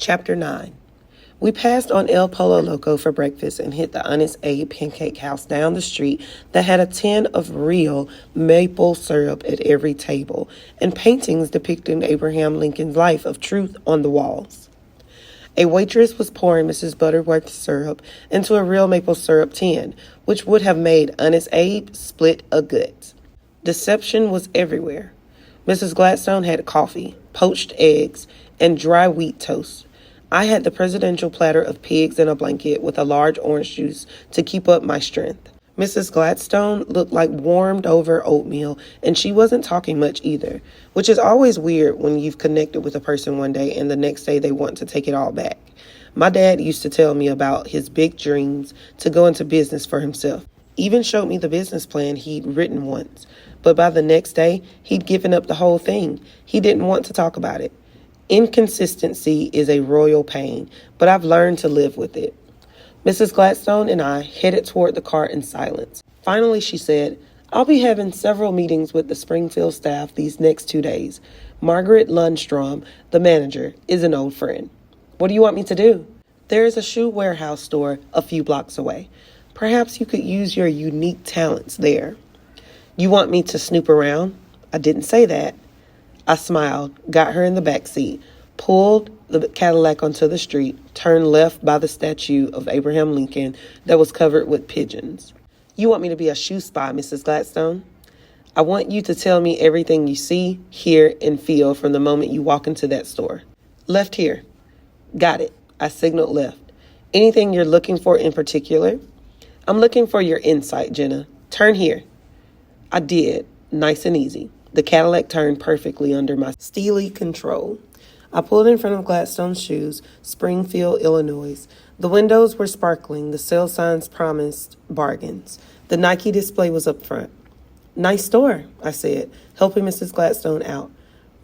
Chapter 9. We passed on El Polo Loco for breakfast and hit the Honest Abe Pancake House down the street that had a tin of real maple syrup at every table and paintings depicting Abraham Lincoln's life of truth on the walls. A waitress was pouring Mrs. Butterworth's syrup into a real maple syrup tin, which would have made Honest Abe split a gut. Deception was everywhere. Mrs. Gladstone had coffee, poached eggs, and dry wheat toast. I had the presidential platter of pigs in a blanket with a large orange juice to keep up my strength. Mrs. Gladstone looked like warmed over oatmeal, and she wasn't talking much either, which is always weird when you've connected with a person one day and the next day they want to take it all back. My dad used to tell me about his big dreams to go into business for himself. Even showed me the business plan he'd written once, but by the next day, he'd given up the whole thing. He didn't want to talk about it. Inconsistency is a royal pain, but I've learned to live with it. Mrs. Gladstone and I headed toward the car in silence. Finally, she said, "I'll be having several meetings with the Springfield staff these next 2 days. Margaret Lundstrom, the manager, is an old friend." "What do you want me to do?" "There is a shoe warehouse store a few blocks away. Perhaps you could use your unique talents there." "You want me to snoop around?" "I didn't say that." I smiled, got her in the back seat, pulled the Cadillac onto the street, turned left by the statue of Abraham Lincoln that was covered with pigeons. "You want me to be a shoe spy, Mrs. Gladstone?" "I want you to tell me everything you see, hear, and feel from the moment you walk into that store." "Left here." "Got it." I signaled left. "Anything you're looking for in particular?" "I'm looking for your insight, Jenna. Turn here." I did, nice and easy. The Cadillac turned perfectly under my steely control. I pulled in front of Gladstone's Shoes, Springfield, Illinois. The windows were sparkling. The sale signs promised bargains. The Nike display was up front. "Nice store," I said, helping Mrs. Gladstone out.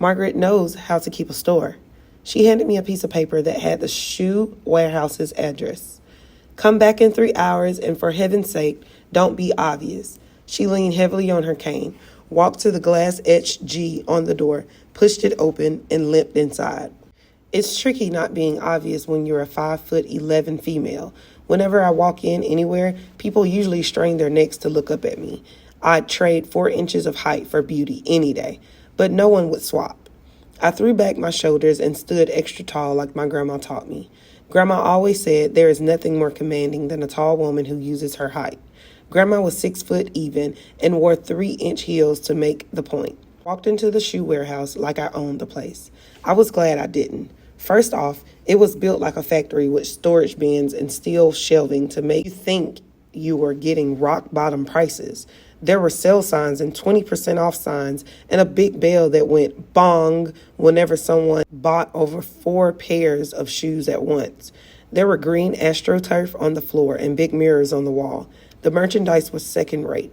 "Margaret knows how to keep a store." She handed me a piece of paper that had the shoe warehouse's address. "Come back in 3 hours, and for heaven's sake, don't be obvious." She leaned heavily on her cane, walked to the glass-etched G on the door, pushed it open, and limped inside. It's tricky not being obvious when you're a 5'11" female. Whenever I walk in anywhere, people usually strain their necks to look up at me. I'd trade 4 inches of height for beauty any day, but no one would swap. I threw back my shoulders and stood extra tall like my grandma taught me. Grandma always said there is nothing more commanding than a tall woman who uses her height. Grandma was 6 foot even and wore 3-inch heels to make the point. Walked into the shoe warehouse like I owned the place. I was glad I didn't. First off, it was built like a factory with storage bins and steel shelving to make you think you were getting rock bottom prices. There were sale signs and 20% off signs and a big bell that went bong whenever someone bought over 4 pairs of shoes at once. There were green AstroTurf on the floor and big mirrors on the wall. The merchandise was second rate.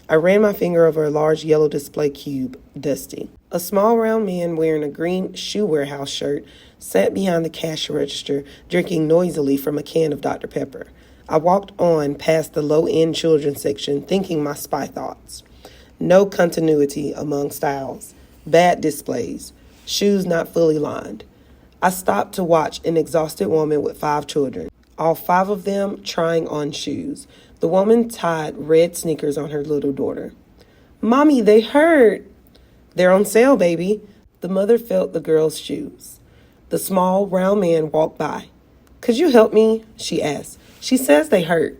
I ran my finger over a large yellow display cube, dusty. A small round man wearing a green shoe warehouse shirt sat behind the cash register, drinking noisily from a can of Dr. Pepper. I walked on past the low-end children's section, thinking my spy thoughts. No continuity among styles. Bad displays. Shoes not fully lined. I stopped to watch an exhausted woman with 5 children, all 5 of them trying on shoes. The woman tied red sneakers on her little daughter. "Mommy, they hurt." "They're on sale, baby." The mother felt the girl's shoes. The small, round man walked by. "Could you help me?" she asked. "She says they hurt."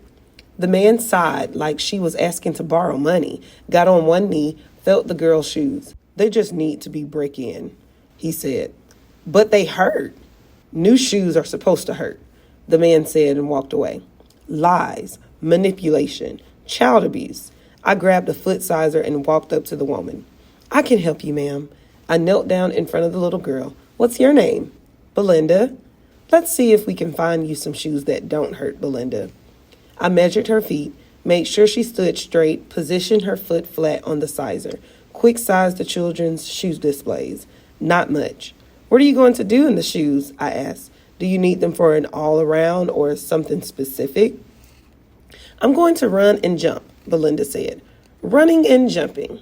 The man sighed like she was asking to borrow money, got on one knee, felt the girl's shoes. "They just need to be break-in," he said. "But they hurt." "New shoes are supposed to hurt," the man said and walked away. Lies. Manipulation, child abuse. I grabbed a foot sizer and walked up to the woman. "I can help you, ma'am." I knelt down in front of the little girl. "What's your name?" "Belinda." "Let's see if we can find you some shoes that don't hurt, Belinda." I measured her feet, made sure she stood straight, positioned her foot flat on the sizer, quick sized the children's shoe displays. Not much. "What are you going to do in the shoes?" I asked. "Do you need them for an all-around or something specific?" "I'm going to run and jump," Belinda said. Running and jumping.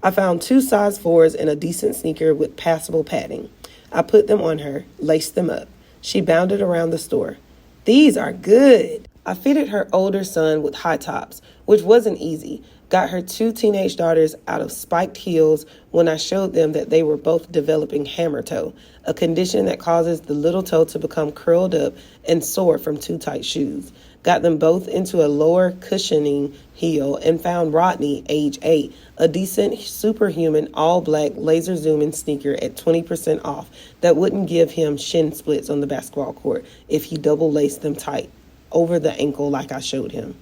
I found 2 size 4s and a decent sneaker with passable padding. I put them on her, laced them up. She bounded around the store. These are good. I fitted her older son with high tops, which wasn't easy. Got her 2 teenage daughters out of spiked heels when I showed them that they were both developing hammer toe, a condition that causes the little toe to become curled up and sore from too tight shoes. Got them both into a lower cushioning heel and found Rodney, age 8, a decent, superhuman, all-black, laser-zooming sneaker at 20% off that wouldn't give him shin splits on the basketball court if he double-laced them tight over the ankle like I showed him.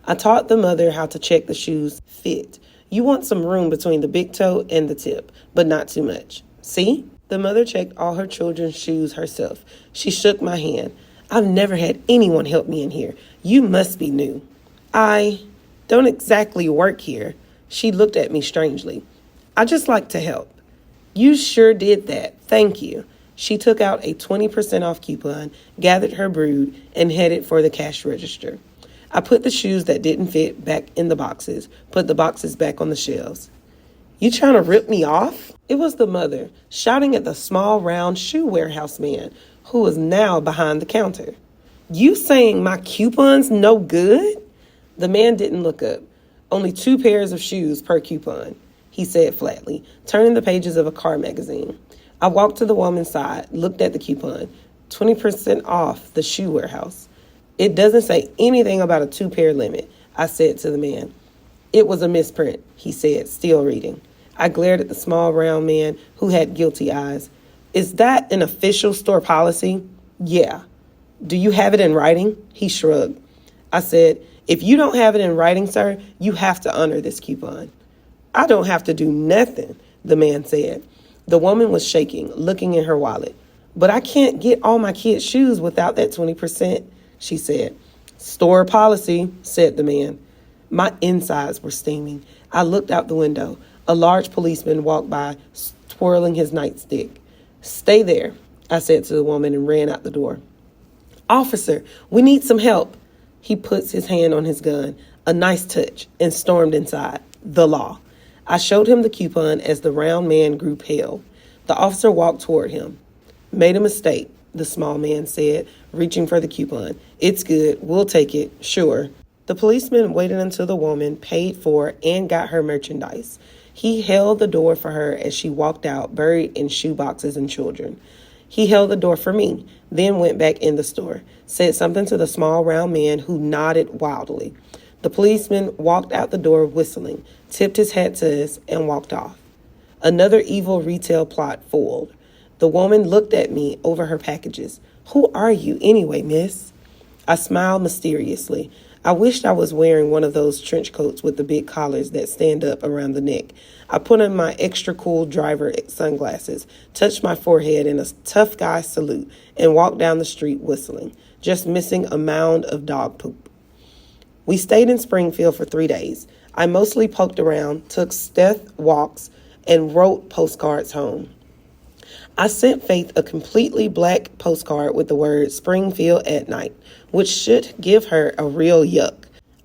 I taught the mother how to check the shoes fit. You want some room between the big toe and the tip, but not too much. See? The mother checked all her children's shoes herself. She shook my hand. I've never had anyone help me in here. You must be new. I don't exactly work here. She looked at me strangely. I just like to help. You sure did that. Thank you. She took out a 20% off coupon, gathered her brood, and headed for the cash register. I put the shoes that didn't fit back in the boxes, put the boxes back on the shelves. You trying to rip me off? It was the mother, shouting at the small, round shoe warehouse man, who was now behind the counter. You saying my coupon's no good? The man didn't look up. Only 2 pairs of shoes per coupon, he said flatly, turning the pages of a car magazine. I walked to the woman's side, looked at the coupon. 20% off the shoe warehouse. It doesn't say anything about a 2-pair limit, I said to the man. It was a misprint, he said, still reading. I glared at the small, round man who had guilty eyes. Is that an official store policy? Yeah. Do you have it in writing? He shrugged. I said, if you don't have it in writing, sir, you have to honor this coupon. I don't have to do nothing, the man said. The woman was shaking, looking in her wallet. But I can't get all my kids' shoes without that 20%, she said. Store policy, said the man. My insides were steaming. I looked out the window. A large policeman walked by, twirling his nightstick. Stay there, I said to the woman and ran out the door. Officer, we need some help. He puts his hand on his gun, a nice touch, and stormed inside. The law. I showed him the coupon as the round man grew pale. The officer walked toward him. Made a mistake, the small man said, reaching for the coupon. It's good. We'll take it. Sure. The policeman waited until the woman paid for and got her merchandise. He held the door for her as she walked out, buried in shoe boxes and children. He held the door for me, then went back in the store, said something to the small round man who nodded wildly. The policeman walked out the door whistling, tipped his hat to us, and walked off. Another evil retail plot foiled. The woman looked at me over her packages. Who are you anyway, miss? I smiled mysteriously. I wished I was wearing one of those trench coats with the big collars that stand up around the neck. I put on my extra cool driver sunglasses, touched my forehead in a tough guy salute, and walked down the street whistling, just missing a mound of dog poop. We stayed in Springfield for 3 days. I mostly poked around, took stealth walks, and wrote postcards home. I sent Faith a completely black postcard with the word Springfield at night, which should give her a real yuck.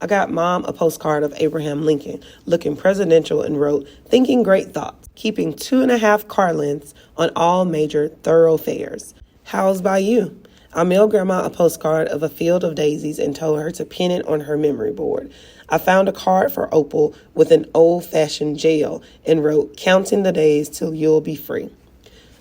I got Mom a postcard of Abraham Lincoln, looking presidential, and wrote, thinking great thoughts, keeping 2.5 car lengths on all major thoroughfares. How's by you? I mailed Grandma a postcard of a field of daisies and told her to pin it on her memory board. I found a card for Opal with an old-fashioned jail and wrote, counting the days till you'll be free.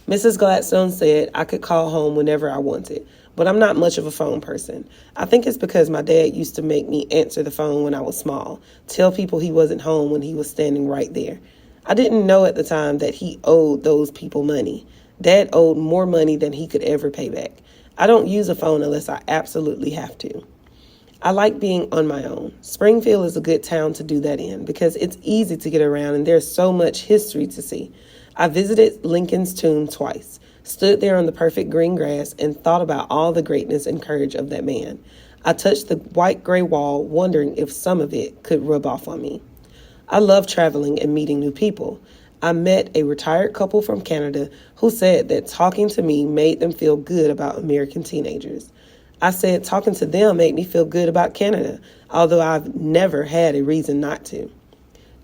Mrs. Gladstone said I could call home whenever I wanted, but I'm not much of a phone person. I think it's because my dad used to make me answer the phone when I was small, tell people he wasn't home when he was standing right there. I didn't know at the time that he owed those people money. Dad owed more money than he could ever pay back. I don't use a phone unless I absolutely have to. I like being on my own. Springfield is a good town to do that in because it's easy to get around and there's so much history to see. I visited Lincoln's tomb twice, stood there on the perfect green grass, and thought about all the greatness and courage of that man. I touched the white gray wall, wondering if some of it could rub off on me. I love traveling and meeting new people. I met a retired couple from Canada who said that talking to me made them feel good about American teenagers. I said talking to them made me feel good about Canada, although I've never had a reason not to.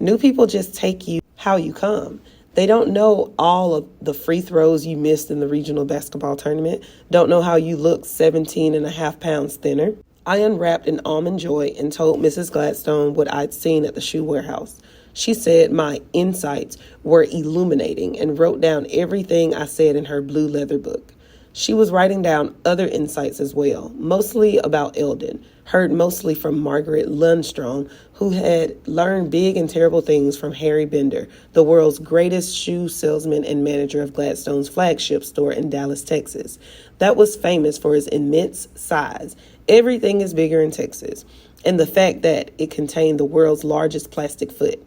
New people just take you how you come. They don't know all of the free throws you missed in the regional basketball tournament, don't know how you look 17 and a half pounds thinner. I unwrapped an almond joy and told Mrs. Gladstone what I'd seen at the shoe warehouse. She said my insights were illuminating and wrote down everything I said in her blue leather book. She was writing down other insights as well, mostly about Eldon, heard mostly from Margaret Lundstrom, who had learned big and terrible things from Harry Bender, the world's greatest shoe salesman and manager of Gladstone's flagship store in Dallas, Texas. That was famous for its immense size. Everything is bigger in Texas, and the fact that it contained the world's largest plastic foot.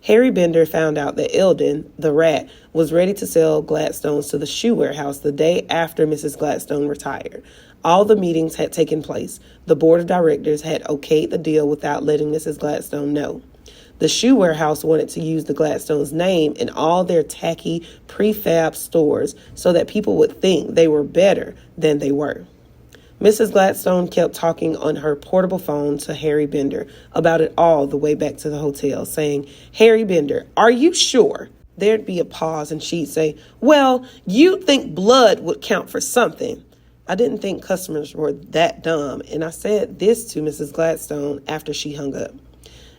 Harry Bender found out that Eldon, the rat, was ready to sell Gladstones to the shoe warehouse the day after Mrs. Gladstone retired. All the meetings had taken place. The board of directors had okayed the deal without letting Mrs. Gladstone know. The shoe warehouse wanted to use the Gladstones' name in all their tacky prefab stores so that people would think they were better than they were. Mrs. Gladstone kept talking on her portable phone to Harry Bender about it all the way back to the hotel, saying, "Harry Bender, are you sure?" There'd be a pause and she'd say, "Well, you'd think blood would count for something." I didn't think customers were that dumb, and I said this to Mrs. Gladstone after she hung up.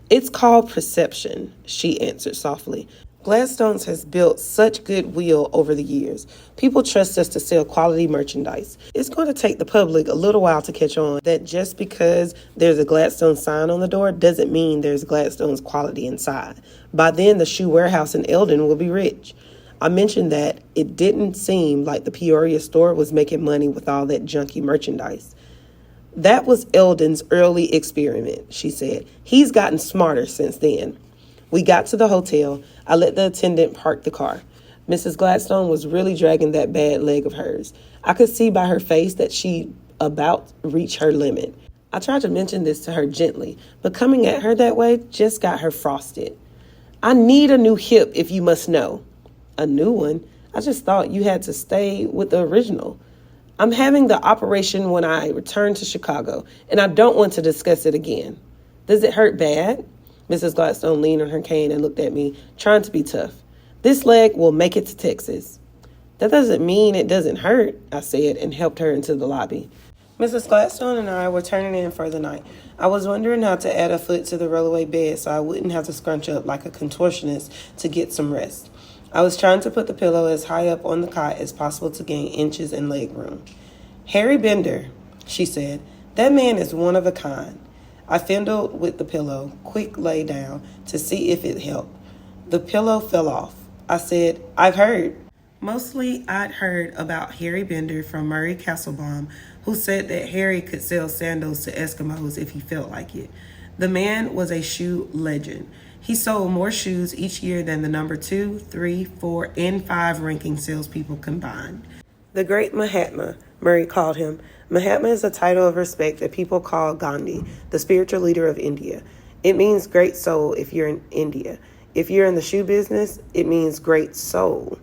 "It's called perception," she answered softly. Gladstones has built such goodwill over the years. People trust us to sell quality merchandise. It's going to take the public a little while to catch on that just because there's a Gladstone sign on the door doesn't mean there's Gladstone's quality inside. By then, the shoe warehouse in Eldon will be rich. I mentioned that it didn't seem like the Peoria store was making money with all that junky merchandise. "That was Eldon's early experiment," she said. "He's gotten smarter since then." We got to the hotel. I let the attendant park the car. Mrs. Gladstone was really dragging that bad leg of hers. I could see by her face that she about reached her limit. I tried to mention this to her gently, but coming at her that way just got her frosted. "I need a new hip if you must know." "A new one? I just thought you had to stay with the original." "I'm having the operation when I return to Chicago, and I don't want to discuss it again." "Does it hurt bad?" Mrs. Gladstone leaned on her cane and looked at me, trying to be tough. "This leg will make it to Texas." "That doesn't mean it doesn't hurt," I said, and helped her into the lobby. Mrs. Gladstone and I were turning in for the night. I was wondering how to add a foot to the rollaway bed so I wouldn't have to scrunch up like a contortionist to get some rest. I was trying to put the pillow as high up on the cot as possible to gain inches in leg room. "Harry Bender," she said, "that man is one of a kind." I fiddled with the pillow, quick lay down, to see if it helped. The pillow fell off. I said, "I've heard." Mostly I'd heard about Harry Bender from Murray Castlebaum, who said that Harry could sell sandals to Eskimos if he felt like it. The man was a shoe legend. He sold more shoes each year than the number 2, 3, 4, and 5 ranking salespeople combined. The Great Mahatma, Murray called him. Mahatma is a title of respect that people call Gandhi, the spiritual leader of India. It means great soul if you're in India. If you're in the shoe business, it means great soul.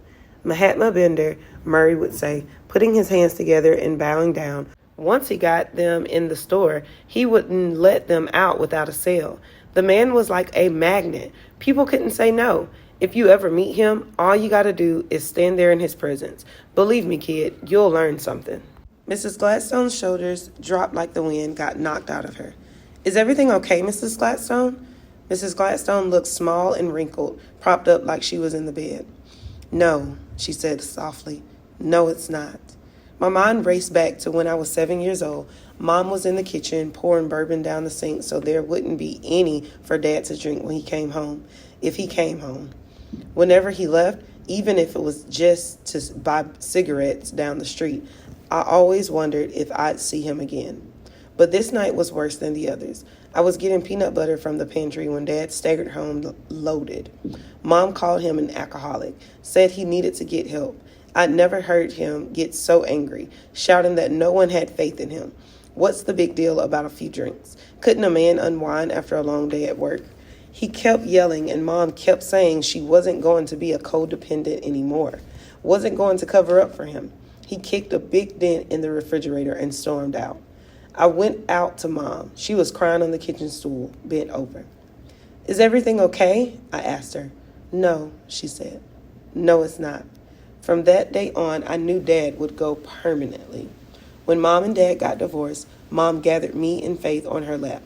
Mahatma Bender, Murray would say, putting his hands together and bowing down. Once he got them in the store, he wouldn't let them out without a sale. The man was like a magnet. People couldn't say no. If you ever meet him, all you got to do is stand there in his presence. Believe me, kid, you'll learn something. Mrs. Gladstone's shoulders dropped like the wind got knocked out of her. "Is everything okay, Mrs. Gladstone?" Mrs. Gladstone looked small and wrinkled, propped up like she was in the bed. "No," she said softly. "No, it's not." My mind raced back to when I was 7 years old. Mom was in the kitchen pouring bourbon down the sink so there wouldn't be any for Dad to drink when he came home, if he came home. Whenever he left, even if it was just to buy cigarettes down the street, I always wondered if I'd see him again. But this night was worse than the others. I was getting peanut butter from the pantry when Dad staggered home loaded. Mom called him an alcoholic, said he needed to get help. I'd never heard him get so angry, shouting that no one had faith in him. What's the big deal about a few drinks? Couldn't a man unwind after a long day at work? He kept yelling, and Mom kept saying she wasn't going to be a codependent anymore, wasn't going to cover up for him. He kicked a big dent in the refrigerator and stormed out. I went out to Mom. She was crying on the kitchen stool, bent over. "Is everything okay?" I asked her. "No," she said. No, it's not. From that day on, I knew Dad would go permanently. When Mom and Dad got divorced, Mom gathered me and Faith on her lap.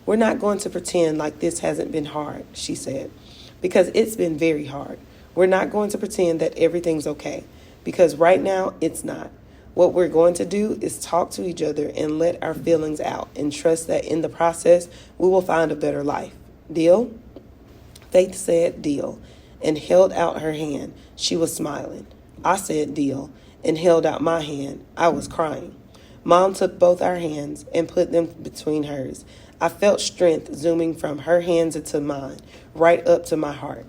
We're not going to pretend like this hasn't been hard, she said, because it's been very hard. We're not going to pretend that everything's okay, because right now it's not. What we're going to do is talk to each other and let our feelings out and trust that in the process we will find a better life. Deal? Faith said deal and held out her hand. She was smiling. I said deal and held out my hand. I was crying. Mom took both our hands and put them between hers. I felt strength zooming from her hands into mine, right up to my heart.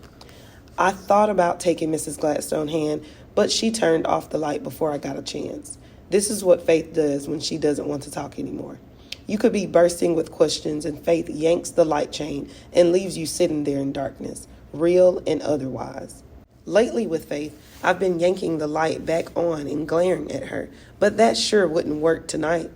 I thought about taking Mrs. Gladstone's hand, but she turned off the light before I got a chance. This is what Faith does when she doesn't want to talk anymore. You could be bursting with questions, and Faith yanks the light chain and leaves you sitting there in darkness, real and otherwise. Lately with Faith, I've been yanking the light back on and glaring at her, but that sure wouldn't work tonight.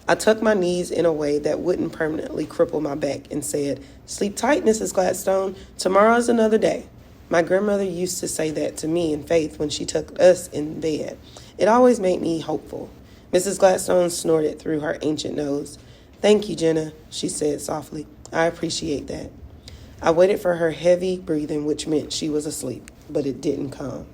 I tucked my knees in a way that wouldn't permanently cripple my back and said, "Sleep tight, Mrs. Gladstone. Tomorrow's another day." My grandmother used to say that to me and Faith when she took us in bed. It always made me hopeful. Mrs. Gladstone snorted through her ancient nose. "Thank you, Jenna," she said softly. "I appreciate that." I waited for her heavy breathing, which meant she was asleep, but it didn't come.